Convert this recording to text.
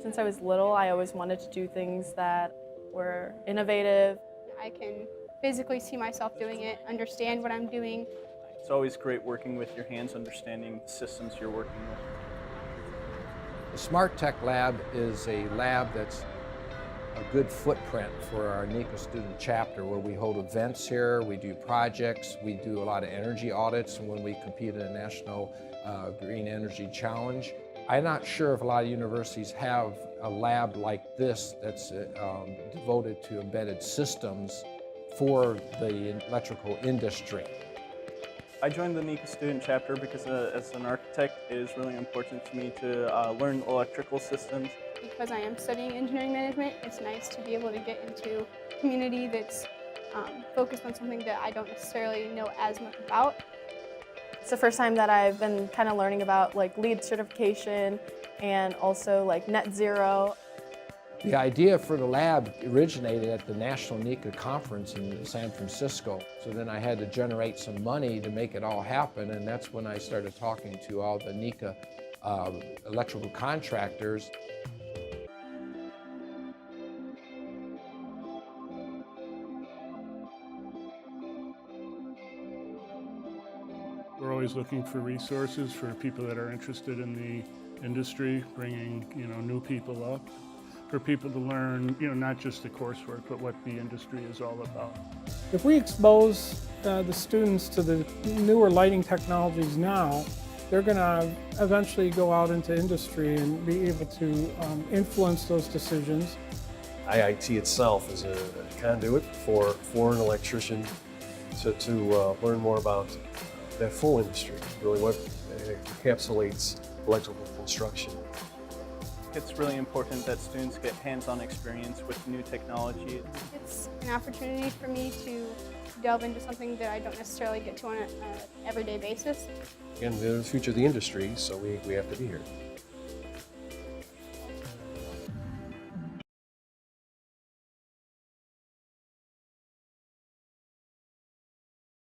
Since I was little, I always wanted to do things that were innovative. I can physically see myself doing it, understand what I'm doing. It's always great working with your hands, understanding the systems you're working with. The Smart Tech Lab is a lab that's a good footprint for our NECA student chapter, where we hold events here, we do projects, we do a lot of energy audits when we compete in a national green energy challenge. I'm not sure if a lot of universities have a lab like this that's devoted to embedded systems for the electrical industry. I joined the NECA student chapter because as an architect, it is really important to me to learn electrical systems. Because I am studying engineering management, it's nice to be able to get into a community that's focused on something that I don't necessarily know as much about. It's the first time that I've been kind of learning about like LEED certification and also like net zero. The idea for the lab originated at the National NECA conference in San Francisco. So then I had to generate some money to make it all happen, and that's when I started talking to all the NECA electrical contractors. We're always looking for resources for people that are interested in the industry, bringing new people up, for people to learn not just the coursework, but what the industry is all about. If we expose the students to the newer lighting technologies now, they're going to eventually go out into industry and be able to influence those decisions. IIT itself is a conduit for an electrician to learn more about that full industry, really what encapsulates electrical construction. It's really important that students get hands-on experience with new technology. It's an opportunity for me to delve into something that I don't necessarily get to on an everyday basis. And the future of the industry, so we have to be here.